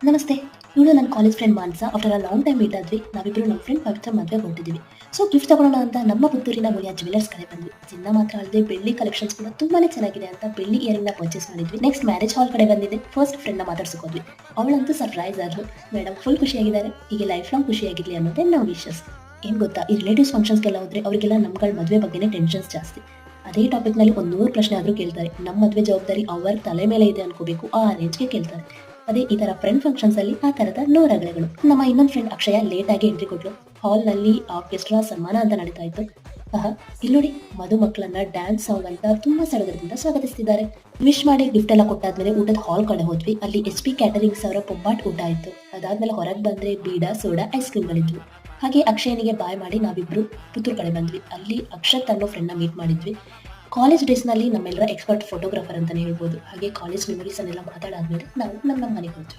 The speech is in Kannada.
ನಮಸ್ತೆ. ಇವಳು ನನ್ನ college friend Manasa. After a long time meet ಆದ್ವಿ. ನಾವಿಬ್ರು ನಮ್ಮ ಫ್ರೆಂಡ್ ಪವಿತ್ರ ಮದ್ವೆಗೆ ಹೊರಟಿದ್ದೀವಿ. ಸೊ ಗಿಫ್ಟ್ ತಗೊಳ್ಳೋಣ ಅಂತ ನಮ್ಮ ಪುತ್ತೂರಿನ ಮುಳಿಯ ಜ್ಯುವೆಲರ್ಸ್ ಕಡೆ ಬಂದ್ವಿ. ಚಿನ್ನ ಮಾತ್ರ ಅಲ್ಲದೆ ಬೆಳ್ಳಿ ಕಲೆಕ್ಷನ್ಸ್ ಕೂಡ ತುಂಬಾನೇ ಚೆನ್ನಾಗಿದೆ ಅಂತ ಬೆಳ್ಳಿ ಇಯರಿಂಗ್ನ ಪರ್ಚೇಸ್ ಮಾಡಿದ್ವಿ. ನೆಕ್ಸ್ಟ್ ಮ್ಯಾರೇಜ್ ಹಾಲ್ ಕಡೆ ಬಂದಿದ್ದೆ. ಫಸ್ಟ್ ಫ್ರೆಂಡ್ನ ಮಾತಾಡ್ಸಕ್ ಹೋದ್ವಿ. ಅವಳಂತೂ ಸರ್ಪ್ರೈಸ್ ಆದ್ಲು. ಮೇಡಮ್ ಫುಲ್ ಖುಷಿಯಾಗಿದ್ದಾರೆ, ಹೀಗೆ ಲೈಫ್ ಲಾಂಗ್ ಖುಷಿಯಾಗಿರ್ಲಿ ಅನ್ನೋದೇ ನಮ್ಮ ವಿಶಸ್. ಏನ್ ಗೊತ್ತಾ, ಈ ರಿಲೇಟಿವ್ಸ್ ಫಂಕ್ಷನ್ಸ್ಗೆಲ್ಲ ಹೋದ್ರೆ ಅವರಿಗೆಲ್ಲ ನಮ್ಗಳ ಮದುವೆ ಬಗ್ಗೆನೇ ಟೆನ್ಷನ್ಸ್ ಜಾಸ್ತಿ. ಅದೇ ಟಾಪಿಕ್ ನಲ್ಲಿ 100 ಪ್ರಶ್ನೆ ಆದ್ರೂ ಕೇಳ್ತಾರೆ. ನಮ್ಮ ಮದುವೆ ಜವಾಬ್ದಾರಿ ಅವರ ತಲೆ ಮೇಲೆ ಇದೆ ಅನ್ಕೋಬೇಕು, ಆ ರೇಂಜ್ಗೆ ಕೇಳ್ತಾರೆ. ಅದೇ ಈ ತರ ಫ್ರೆಂಡ್ ಫಂಕ್ಷನ್ಸ್ ಅಲ್ಲಿ ಆ ತರದ ನೂರಗಳೆಗಳು. ನಮ್ಮ ಇನ್ನೊಂದು ಫ್ರೆಂಡ್ ಅಕ್ಷಯ ಲೇಟ್ ಆಗಿ ಎಂಟ್ರಿ ಕೊಟ್ಲು. ಹಾಲ್ ನಲ್ಲಿ ಆರ್ಕೆಸ್ಟ್ರಾ ಸನ್ಮಾನ ಅಂತ ನಡೀತಾ ಇತ್ತು. ಇಲ್ಲಿ ನೋಡಿ, ಮಧುಮಕ್ಕಳನ್ನ ಡ್ಯಾನ್ಸ್ ಸಾಂಗ್ ಅಂತ ತುಂಬಾ ಸಡಗರದಿಂದ ಸ್ವಾಗತಿಸ್ತಿದ್ದಾರೆ. ವಿಶ್ ಮಾಡಿ ಗಿಫ್ಟ್ ಎಲ್ಲ ಕೊಟ್ಟಾದ್ಮೇಲೆ ಊಟದ ಹಾಲ್ ಕಡೆ ಹೋದ್ವಿ. ಅಲ್ಲಿ SP ಕ್ಯಾಟರಿಂಗ್ಸ್ ಅವರ ಪೊಂಬಾಟ್ ಊಟ ಆಯ್ತು. ಅದಾದ್ಮೇಲೆ ಹೊರಗೆ ಬಂದ್ರೆ ಬೀಡ, ಸೋಡಾ, ಐಸ್ ಕ್ರೀಮ್ಗಳಿದ್ವು. ಹಾಗೆ ಅಕ್ಷಯನಿಗೆ ಬಾಯ್ ಮಾಡಿ ನಾವಿಬ್ರು ಪುತ್ತೂರ್ ಕಡೆ ಬಂದ್ವಿ. ಅಲ್ಲಿ ಅಕ್ಷತ್ ಅನ್ನೋ ಫ್ರೆಂಡ್ನ ಮೀಟ್ ಮಾಡಿದ್ವಿ. ಕಾಲೇಜ್ ಡೇಸ್ನಲ್ಲಿ ನಮ್ಮೆಲ್ಲರ ಎಕ್ಸ್ಪರ್ಟ್ ಫೋಟೋಗ್ರಾಫರ್ ಅಂತಾನೆ ಹೇಳ್ಬೋದು. ಹಾಗೆ ಕಾಲೇಜ್ ಮೆಮೊರೀಸ್ ಅನ್ನೆಲ್ಲ ಮಾತಾಡಾದ್ಮೇಲೆ ನಾವು ನಮ್ಮ ಮನೆಗೆ ಹೋದ್ವಿ.